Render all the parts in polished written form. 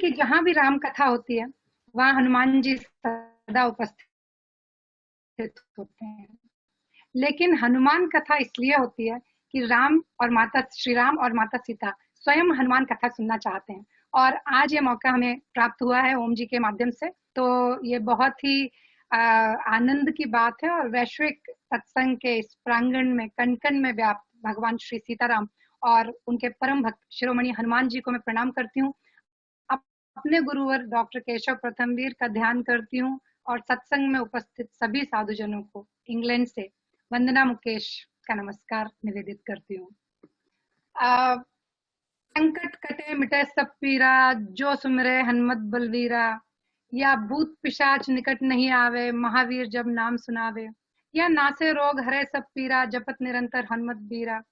कि जहां भी राम कथा होती है वहां हनुमान जी सदा उपस्थित होते हैं। लेकिन हनुमान कथा इसलिए होती है कि राम और माता श्री राम और माता सीता स्वयं हनुमान कथा सुनना चाहते हैं, और आज ये मौका हमें प्राप्त हुआ है ओम जी के माध्यम से। तो ये बहुत ही आनंद की बात है, और वैश्विक सत्संग के इस प्रांगण में कण कण में व्याप्त भगवान श्री सीताराम और उनके परम भक्त शिरोमणि हनुमान जी को मैं प्रणाम करती हूँ। अपने गुरुवर डॉक्टर केशव प्रथमवीर का ध्यान करती हूँ, और सत्संग में उपस्थित सभी साधुजनों को इंग्लैंड से वंदना मुकेश का नमस्कार निवेदित करती हूँ। संकट कटे मिटे सब पीरा, जो सुमिरे हनुमत बलवीरा, या भूत पिशाच निकट नहीं आवे, महावीर जब नाम सुनावे, या नासे रोग हरे सब पीरा, जपत निरंतर हनुमत बीरा।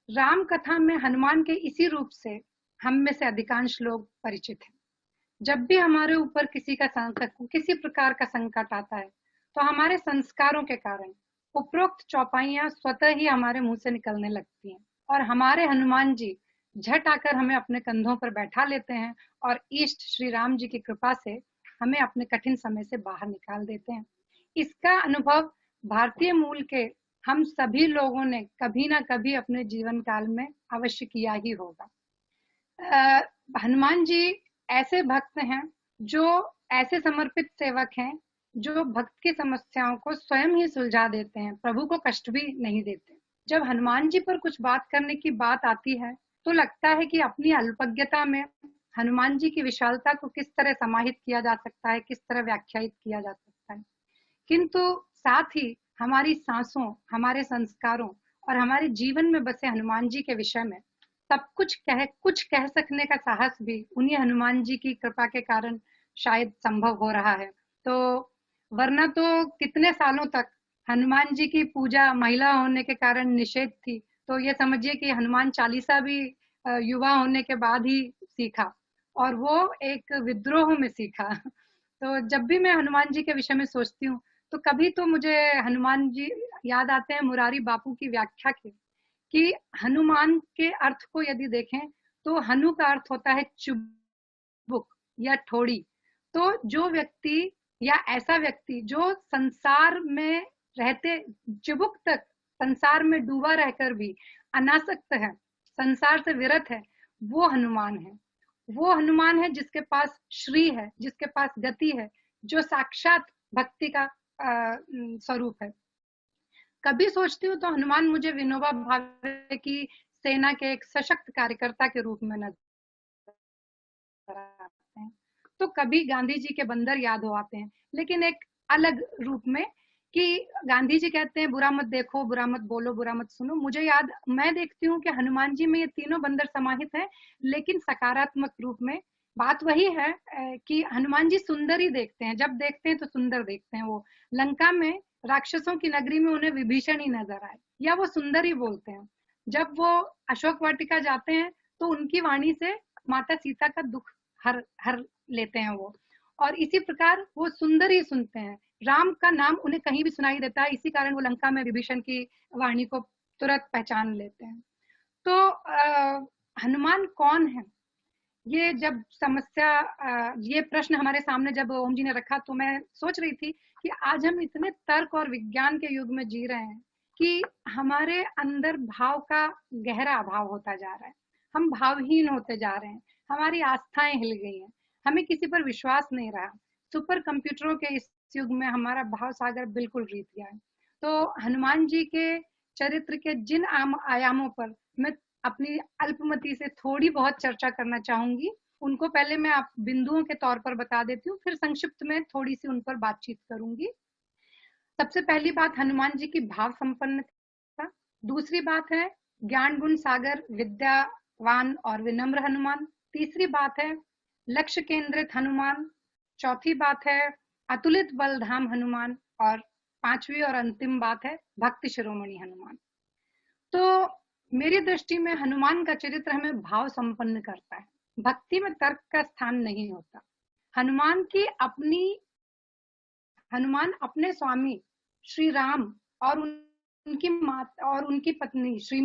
राम कथा में हनुमान के इसी रूप से हम में से अधिकांश लोग परिचित हैं। जब भी हमारे ऊपर किसी प्रकार का संकट आता है, तो हमारे संस्कारों के कारण उपरोक्त चौपाइयां स्वतः ही हमारे मुंह से निकलने लगती हैं, और हमारे हनुमान जी झट आकर हमें अपने कंधों पर बैठा लेते हैं, और इष्ट श्री राम जी की कृपा से हमें अपने कठिन समय से बाहर निकाल देते हैं। इसका अनुभव भारतीय मूल के हम सभी लोगों ने कभी ना कभी अपने जीवन काल में अवश्य किया ही होगा। हनुमान जी ऐसे भक्त हैं, जो ऐसे समर्पित सेवक हैं, जो भक्त की समस्याओं को स्वयं ही सुलझा देते हैं, प्रभु को कष्ट भी नहीं देते। जब हनुमान जी पर कुछ बात करने की बात आती है, तो लगता है कि अपनी अल्पज्ञता में हनुमान जी की विशालता को किस तरह समाहित किया जा सकता है, किस तरह व्याख्यायित किया जा सकता है। किंतु साथ ही हमारी सांसों, हमारे संस्कारों और हमारे जीवन में बसे हनुमान जी के विषय में सब कुछ कह सकने का साहस भी उन्हीं हनुमान जी की कृपा के कारण शायद संभव हो रहा है। तो वरना तो कितने सालों तक हनुमान जी की पूजा महिला होने के कारण निषेध थी। तो ये समझिए कि हनुमान चालीसा भी युवा होने के बाद ही सीखा, और वो एक विद्रोह में सीखा। तो जब भी मैं हनुमान जी के विषय में सोचती हूँ, तो कभी तो मुझे हनुमान जी याद आते हैं मुरारी बापू की व्याख्या के, कि हनुमान के अर्थ को यदि देखें तो हनु का अर्थ होता है चुबुक या ठोड़ी। तो जो व्यक्ति या ऐसा व्यक्ति जो संसार में रहते चुबुक तक संसार में डूबा रहकर भी अनासक्त है, संसार से विरत है, वो हनुमान है। वो हनुमान है जिसके पास श्री है, जिसके पास गति है, जो साक्षात भक्ति का स्वरूप है। कभी सोचती हूँ तो हनुमान मुझे विनोबा भावे की सेना के एक सशक्त कार्यकर्ता के रूप में नजर आते हैं, तो कभी गांधी जी के बंदर याद हो आते हैं, लेकिन एक अलग रूप में, कि गांधी जी कहते हैं बुरा मत देखो, बुरा मत बोलो, बुरा मत सुनो। मैं देखती हूँ कि हनुमान जी में ये तीनों बंदर समाहित हैं, लेकिन सकारात्मक रूप में। बात वही है कि हनुमान जी सुंदर ही देखते हैं, जब देखते हैं तो सुंदर देखते हैं। वो लंका में राक्षसों की नगरी में उन्हें विभीषण ही नजर आए, या वो सुंदर ही बोलते हैं। जब वो अशोक वाटिका जाते हैं तो उनकी वाणी से माता सीता का दुख हर हर लेते हैं वो, और इसी प्रकार वो सुंदर ही सुनते हैं। राम का नाम उन्हें कहीं भी सुनाई देता है, इसी कारण वो लंका में विभीषण की वाणी को तुरंत पहचान लेते हैं। तो हनुमान कौन है, ये जब ये प्रश्न हमारे सामने जब ओम जी ने रखा, तो मैं सोच रही थी कि आज हम इतने तर्क और विज्ञान के युग में जी रहे हैं कि हमारे अंदर भाव का गहरा अभाव होता जा रहा है। हम भावहीन होते जा रहे हैं, हमारी आस्थाएं हिल गई हैं, हमें किसी पर विश्वास नहीं रहा। सुपर कंप्यूटरों के इस युग में हमारा भाव सागर बिल्कुल रीत गया है। तो हनुमान जी के चरित्र के जिन आयामों पर मैं अपनी अल्पमति से थोड़ी बहुत चर्चा करना चाहूंगी, उनको पहले मैं आप बिंदुओं के तौर पर बता देती हूँ, फिर संक्षिप्त में थोड़ी सी उन पर बातचीत करूंगी। सबसे पहली बात हनुमान जी की भाव संपन्नता। दूसरी बात है ज्ञान गुण सागर, विद्यावान और विनम्र हनुमान। तीसरी बात है लक्ष्य केंद्रित हनुमान। चौथी बात है अतुलित बलधाम हनुमान। और पांचवी और अंतिम बात है भक्ति शिरोमणि हनुमान। तो मेरी दृष्टि में हनुमान का चरित्र हमें भाव संपन्न करता है, भक्ति में तर्क का स्थान नहीं होता। हनुमान अपने स्वामी श्री राम और उनकी पत्नी श्री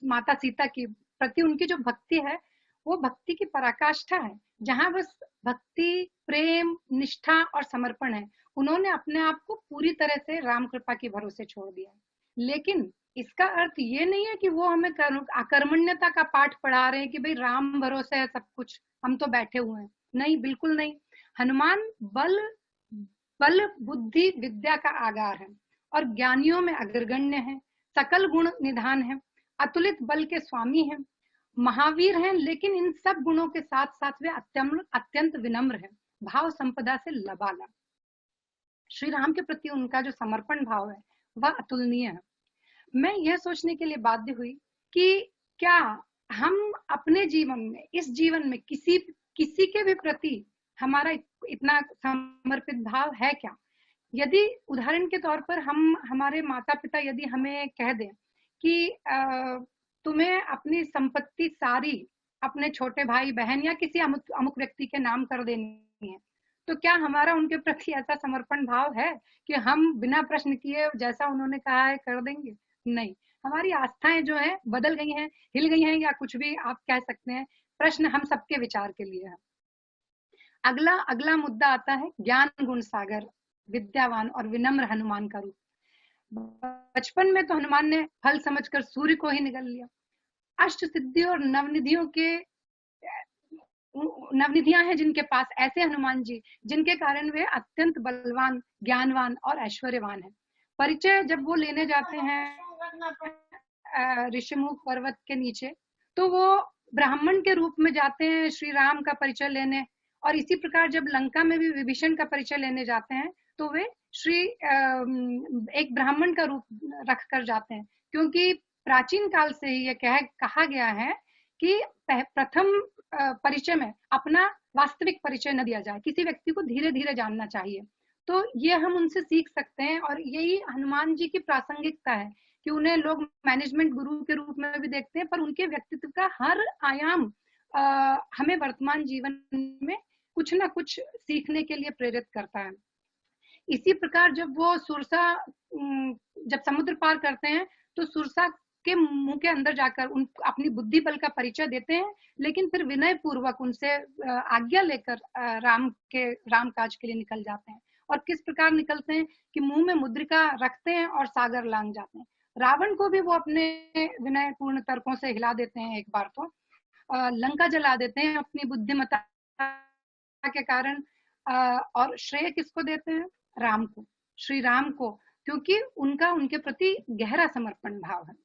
माता सीता की प्रति उनकी जो भक्ति है, वो भक्ति की पराकाष्ठा है, जहां बस भक्ति, प्रेम, निष्ठा और समर्पण है। उन्होंने अपने आप को पूरी तरह से राम कृपा के भरोसे छोड़ दिया। लेकिन इसका अर्थ ये नहीं है कि वो हमें अकर्मण्यता का पाठ पढ़ा रहे हैं कि भाई राम भरोसे है सब कुछ, हम तो बैठे हुए हैं। नहीं, बिल्कुल नहीं। हनुमान बल बल बुद्धि विद्या का आगार है और ज्ञानियों में अग्रगण्य है, सकल गुण निधान है, अतुलित बल के स्वामी हैं, महावीर हैं, लेकिन इन सब गुणों के साथ साथ वे अत्यंत विनम्र हैं, भाव संपदा से लबालब। श्री राम के प्रति उनका जो समर्पण भाव है वह अतुलनीय है। मैं यह सोचने के लिए बाध्य हुई कि क्या हम अपने जीवन में, इस जीवन में किसी किसी के भी प्रति हमारा इतना समर्पित भाव है क्या? यदि उदाहरण के तौर पर हम, हमारे माता पिता यदि हमें कह दें कि तुम्हें अपनी संपत्ति सारी अपने छोटे भाई बहन या किसी अमुक अमुक व्यक्ति के नाम कर देनी है, तो क्या हमारा उनके प्रति ऐसा समर्पण भाव है कि हम बिना प्रश्न किए जैसा उन्होंने कहा है कर देंगे? नहीं, हमारी आस्थाएं जो है बदल गई हैं, हिल गई हैं, या कुछ भी आप कह सकते हैं। प्रश्न हम सबके विचार के लिए है। अगला अगला मुद्दा आता है ज्ञान गुण सागर, विद्यावान और विनम्र हनुमान का रूप। बचपन में तो हनुमान ने फल समझकर सूर्य को ही निगल लिया। अष्ट सिद्धि और नवनिधियां हैं जिनके पास, ऐसे हनुमान जी जिनके कारण वे अत्यंत बलवान, ज्ञानवान और ऐश्वर्यवान हैं। परिचय जब वो लेने जाते हैं ऋषिमुख पर्वत के नीचे, तो वो ब्राह्मण के रूप में जाते हैं श्री राम का परिचय लेने, और इसी प्रकार जब लंका में भी विभीषण का परिचय लेने जाते हैं तो वे श्री एक ब्राह्मण का रूप रख कर जाते हैं, क्योंकि प्राचीन काल से ही ये कहा गया है कि प्रथम परिचय में अपना वास्तविक परिचय न दिया जाए, किसी व्यक्ति को धीरे धीरे जानना चाहिए। तो ये हम उनसे सीख सकते हैं, और यही हनुमान जी की प्रासंगिकता है कि उन्हें लोग मैनेजमेंट गुरु के रूप में भी देखते हैं, पर उनके व्यक्तित्व का हर आयाम हमें वर्तमान जीवन में कुछ ना कुछ सीखने के लिए प्रेरित करता है। इसी प्रकार जब वो सुरसा, जब समुद्र पार करते हैं तो सुरसा के मुंह के अंदर जाकर उन अपनी बुद्धि बल का परिचय देते हैं, लेकिन फिर विनय पूर्वक उनसे आज्ञा लेकर राम काज के लिए निकल जाते हैं। और किस प्रकार निकलते हैं कि मुंह में मुद्रिका रखते हैं और सागर लांग जाते हैं। रावण को भी वो अपने विनय पूर्ण तर्कों से हिला देते हैं। एक बार तो लंका जला देते हैं अपनी बुद्धिमत्ता के कारण, और श्रेय किसको देते हैं? राम को, श्री राम को, क्योंकि उनका उनके प्रति गहरा समर्पण भाव है।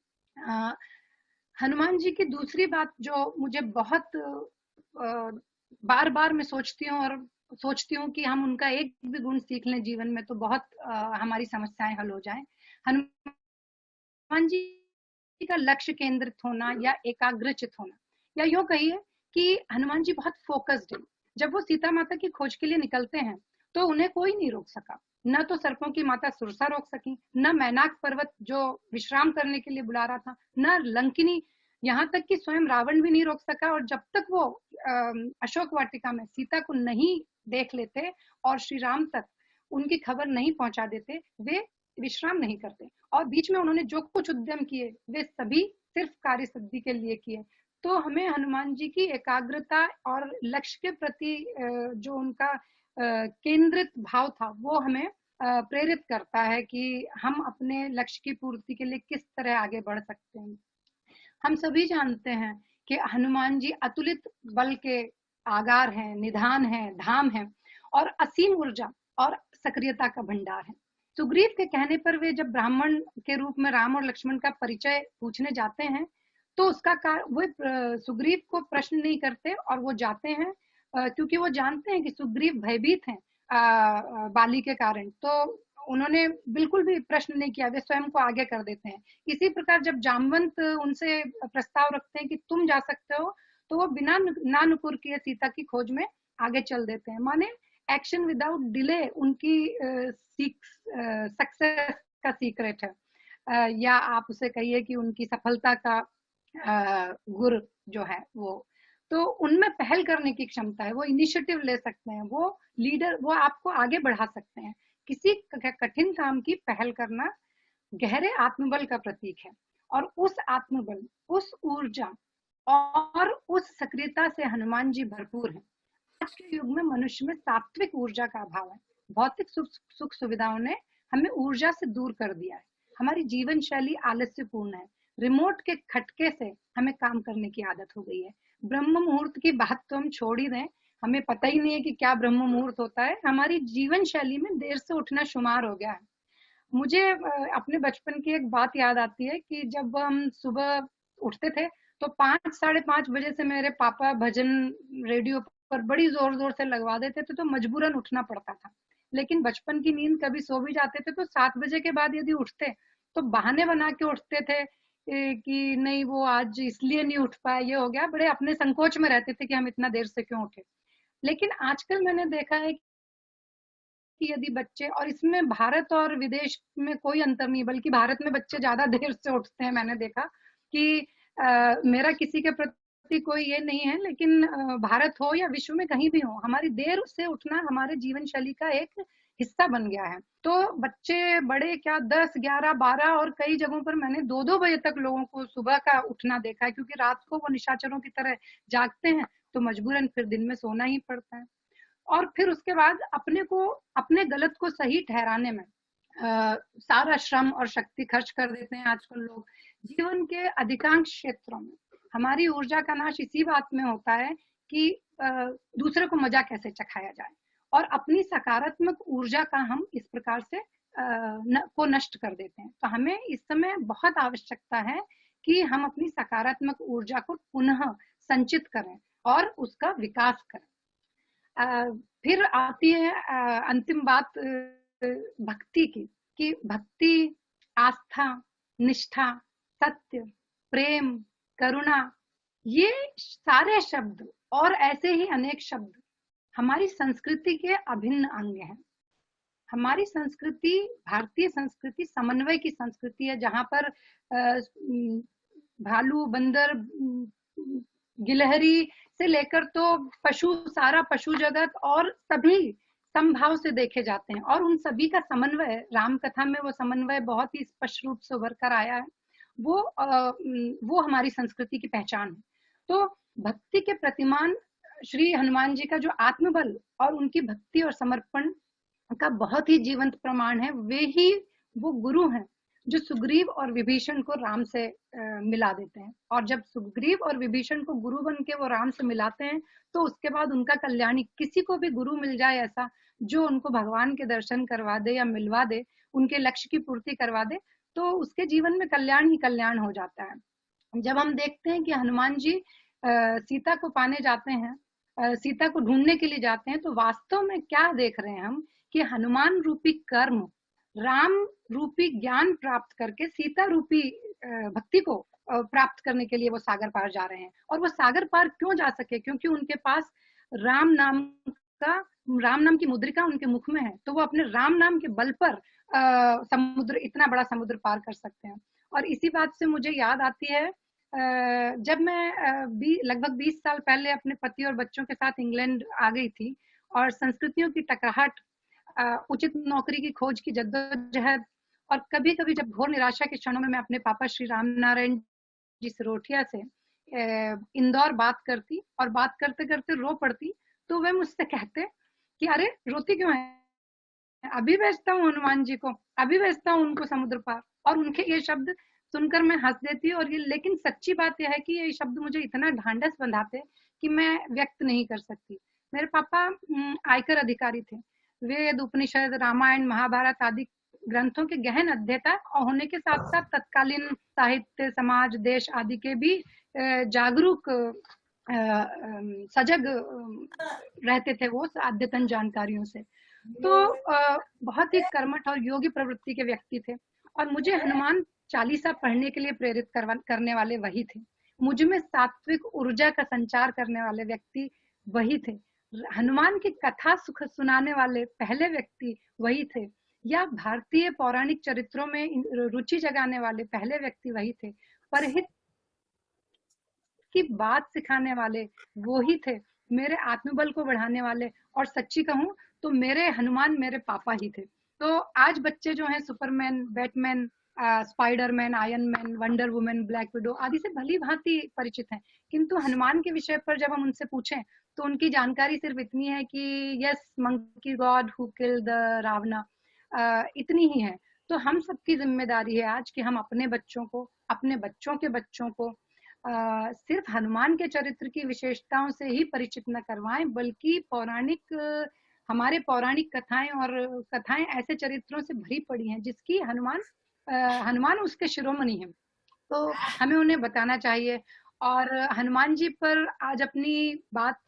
हनुमान जी की दूसरी बात जो मुझे बहुत बार बार मैं सोचती हूँ, और सोचती हूँ कि हम उनका एक भी गुण सीख लें जीवन में तो बहुत हमारी समस्याएं हल हो जाएं। हनुमान जी का लक्ष्य केंद्रित होना या एकाग्रचित होना, या यूं कहिए कि हनुमान जी बहुत फोकस्ड है। जब वो सीता माता की खोज के लिए निकलते हैं तो उन्हें कोई नहीं रोक सका, न तो सर्पों की माता सुरसा रोक सकी, न मैनाक पर्वत जो विश्राम करने के लिए बुला रहा था, न लंकिनी, यहाँ तक कि स्वयं रावण भी नहीं रोक सका। और जब तक वो अशोक वाटिका में सीता को नहीं देख लेते और श्री राम तक उनकी खबर नहीं पहुंचा देते, वे विश्राम नहीं करते। और बीच में उन्होंने जो कुछ उद्यम किए वे सभी सिर्फ कार्य सिद्धि के लिए किए। तो हमें हनुमान जी की एकाग्रता और लक्ष्य के प्रति जो उनका केंद्रित भाव था वो हमें प्रेरित करता है कि हम अपने लक्ष्य की पूर्ति के लिए किस तरह आगे बढ़ सकते हैं। हम सभी जानते हैं कि हनुमान जी अतुलित बल के आगार हैं, निधान हैं, धाम हैं, और असीम ऊर्जा और सक्रियता का भंडार है। सुग्रीव के कहने पर वे जब ब्राह्मण के रूप में राम और लक्ष्मण का परिचय पूछने जाते हैं तो उसका वो सुग्रीव को प्रश्न नहीं करते और वो जाते हैं, क्योंकि वो जानते हैं कि सुग्रीव भयभीत हैं बाली के कारण। तो उन्होंने बिल्कुल भी प्रश्न नहीं किया, वे स्वयं को आगे कर देते हैं। इसी प्रकार जब जामवंत उनसे प्रस्ताव रखते हैं कि तुम जा सकते हो, तो वो बिना नानुकुर किए सीता की खोज में आगे चल देते हैं। माने एक्शन विदाउट डिले उनकी सक्सेस का सीक्रेट है, या आप उसे कहिए कि उनकी सफलता का गुर जो है वो। तो उनमें पहल करने की क्षमता है, वो इनिशिएटिव ले सकते हैं, वो लीडर, वो आपको आगे बढ़ा सकते हैं। किसी कठिन काम की पहल करना गहरे आत्मबल का प्रतीक है, और उस आत्मबल, उस ऊर्जा और उस सक्रियता से हनुमान जी भरपूर हैं। आज के युग में मनुष्य में सात्विक ऊर्जा का अभाव है। भौतिक सुख सुविधाओं ने हमें ऊर्जा से दूर कर दिया है। हमारी जीवन शैली आलस्यपूर्ण है। रिमोट के खटके से हमें काम करने की आदत हो गई है। ब्रह्म मुहूर्त की बात तो हम छोड़ ही दें, हमें पता ही नहीं है कि क्या ब्रह्म मुहूर्त होता है। हमारी जीवन शैली में देर से उठना शुमार हो गया है। मुझे अपने बचपन की एक बात याद आती है कि जब हम सुबह उठते थे तो 5 साढ़े 5 बजे से मेरे पापा भजन रेडियो पर बड़ी जोर जोर से लगवा देते थे, तो मजबूरन उठना पड़ता था। लेकिन बचपन की नींद कभी सो भी जाते थे तो 7 बजे के बाद यदि उठते तो बहाने बना के उठते थे कि नहीं वो आज इसलिए नहीं उठ पाए, ये हो गया। बड़े अपने संकोच में रहते थे कि हम इतना देर से क्यों उठे। लेकिन आजकल मैंने देखा है कि यदि बच्चे, और इसमें भारत और विदेश में कोई अंतर नहीं, बल्कि भारत में बच्चे ज्यादा देर से उठते हैं। मैंने देखा कि मेरा किसी के प्रति कोई ये नहीं है, लेकिन भारत हो या विश्व में कहीं भी हो, हमारी देर से उठना हमारे जीवन शैली का एक हिस्सा बन गया है। तो बच्चे बड़े क्या 10 11 12 और कई जगहों पर मैंने 2 2 बजे तक लोगों को सुबह का उठना देखा है, क्योंकि रात को वो निशाचरों की तरह जागते हैं तो मजबूरन फिर दिन में सोना ही पड़ता है। और फिर उसके बाद अपने गलत को सही ठहराने में सारा श्रम और शक्ति खर्च कर देते हैं आजकल लोग। जीवन के अधिकांश क्षेत्रों में हमारी ऊर्जा का नाश इसी बात में होता है कि दूसरे को मजा कैसे चखाया जाए, और अपनी सकारात्मक ऊर्जा का हम इस प्रकार से को नष्ट कर देते हैं। तो हमें इस समय बहुत आवश्यकता है कि हम अपनी सकारात्मक ऊर्जा को पुनः संचित करें और उसका विकास करें। फिर आती है अंतिम बात भक्ति की, कि भक्ति, आस्था, निष्ठा, सत्य, प्रेम, करुणा, ये सारे शब्द और ऐसे ही अनेक शब्द हमारी संस्कृति के अभिन्न अंग हैं। हमारी संस्कृति, भारतीय संस्कृति समन्वय की संस्कृति है, जहां पर भालू, बंदर, गिलहरी से लेकर तो पशु, सारा पशु जगत और सभी समभाव से देखे जाते हैं, और उन सभी का समन्वय राम कथा में वो समन्वय बहुत ही स्पष्ट रूप से उभर कर आया है। वो हमारी संस्कृति की पहचान है। तो भक्ति के प्रतिमान श्री हनुमान जी का जो आत्मबल और उनकी भक्ति और समर्पण का बहुत ही जीवंत प्रमाण है, वे ही वो गुरु हैं जो सुग्रीव और विभीषण को राम से मिला देते हैं। और जब सुग्रीव और विभीषण को गुरु बन के वो राम से मिलाते हैं तो उसके बाद उनका कल्याण ही, किसी को भी गुरु मिल जाए ऐसा जो उनको भगवान के दर्शन करवा दे या मिलवा दे, उनके लक्ष्य की पूर्ति करवा दे, तो उसके जीवन में कल्याण ही कल्याण हो जाता है। जब हम देखते हैं कि हनुमान जी सीता को पाने जाते हैं, सीता को ढूंढने के लिए जाते हैं, तो वास्तव में क्या देख रहे हैं हम कि हनुमान रूपी कर्म, राम रूपी ज्ञान प्राप्त करके सीता रूपी भक्ति को प्राप्त करने के लिए वो सागर पार जा रहे हैं। और वो सागर पार क्यों जा सके? क्योंकि उनके पास राम नाम की मुद्रिका उनके मुख में है, तो वो अपने राम नाम के बल पर समुद्र, इतना बड़ा समुद्र पार कर सकते हैं। और इसी बात से मुझे याद आती है, जब मैं लगभग 20 साल पहले अपने पति और बच्चों के साथ इंग्लैंड आ गई थी, और संस्कृतियों की टकराहट, उचित नौकरी की खोज की जद्दोजहद, और कभी कभी जब घोर निराशा के क्षणों में मैं अपने पापा श्री राम नारायण जी सिरोठिया से इंदौर बात करती और बात करते करते रो पड़ती, तो वे मुझसे कहते कि अरे रोती क्यों है, अभी भेजता हूँ हनुमान जी को, अभी भेजता हूँ उनको समुद्र पार। और उनके ये शब्द सुनकर मैं हंस देती, और ये, लेकिन सच्ची बात यह है कि ये शब्द मुझे इतना ढांढस बंधाते कि मैं व्यक्त नहीं कर सकती। मेरे पापा आयकर अधिकारी थे। वेद, उपनिषद, रामायण, महाभारत आदि ग्रंथों के गहन अध्येता होने के साथ साथ तत्कालीन साहित्य, समाज, देश आदि के भी जागरूक, सजग रहते थे वो अद्यतन जानकारियों से। तो बहुत ही कर्मठ और योगी प्रवृत्ति के व्यक्ति थे, और मुझे हनुमान चालीसा पढ़ने के लिए प्रेरित करने वाले वही थे। मुझ में सात्विक ऊर्जा का संचार करने वाले व्यक्ति वही थे। हनुमान की कथा सुख सुनाने वाले पहले व्यक्ति वही थे, या भारतीय पौराणिक चरित्रों में रुचि जगाने वाले पहले व्यक्ति वही थे। परहित की बात सिखाने वाले वो ही थे। मेरे आत्मबल को बढ़ाने वाले, और सच्ची कहूं तो मेरे हनुमान मेरे पापा ही थे। तो आज बच्चे जो हैं Superman, Batman, Spiderman, iron man, wonder woman, black window आदि से भली भांति परिचित हैं, किंतु हनुमान के विषय पर जब हम उनसे पूछें तो उनकी जानकारी सिर्फ इतनी है कि yes, monkey god who kill the Ravana, इतनी ही है। तो हम सबकी जिम्मेदारी है आज कि हम अपने बच्चों को, अपने बच्चों के बच्चों को सिर्फ हनुमान के चरित्र की विशेषताओं से ही परिचित न करवाएं, बल्कि हमारे पौराणिक कथाएं और कथाएं ऐसे चरित्रों से भरी पड़ी हैं जिसकी हनुमान उसके शिरोमणि हैं, तो हमें उन्हें बताना चाहिए। और हनुमान जी पर आज अपनी बात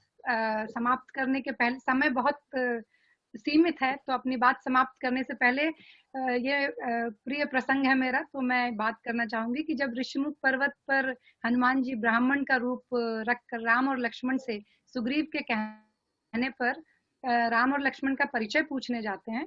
समाप्त करने के पहले, समय बहुत सीमित है, तो अपनी बात समाप्त करने से पहले ये प्रिय प्रसंग है मेरा, तो मैं बात करना चाहूंगी कि जब ऋषिमुख पर्वत पर हनुमान जी ब्राह्मण का रूप रखकर राम और लक्ष्मण से सुग्रीव के कहने पर राम और लक्ष्मण का परिचय पूछने जाते हैं,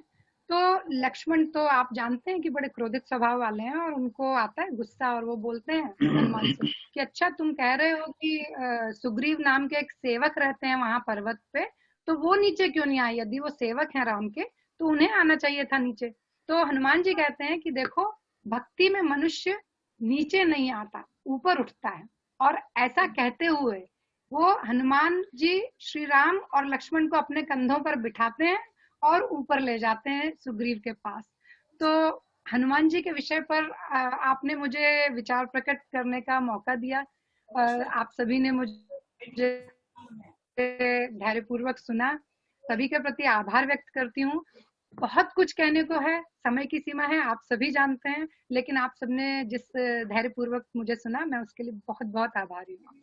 तो लक्ष्मण तो आप जानते हैं कि बड़े क्रोधित स्वभाव वाले हैं और उनको आता है गुस्सा, और वो बोलते हैं हनुमान से कि अच्छा, तुम कह रहे हो कि सुग्रीव नाम के एक सेवक रहते हैं वहां पर्वत पे, तो वो नीचे क्यों नहीं आए? यदि वो सेवक हैं राम के तो उन्हें आना चाहिए था नीचे। तो हनुमान जी कहते हैं कि देखो, भक्ति में मनुष्य नीचे नहीं आता, ऊपर उठता है। और ऐसा कहते हुए वो हनुमान जी श्री राम और लक्ष्मण को अपने कंधों पर बिठाते हैं और ऊपर ले जाते हैं सुग्रीव के पास। तो हनुमान जी के विषय पर आपने मुझे विचार प्रकट करने का मौका दिया। आप सभी ने मुझे धैर्यपूर्वक सुना, सभी के प्रति आभार व्यक्त करती हूँ। बहुत कुछ कहने को है, समय की सीमा है, आप सभी जानते हैं, लेकिन आप सबने जिस धैर्यपूर्वक मुझे सुना, मैं उसके लिए बहुत बहुत आभारी हूँ।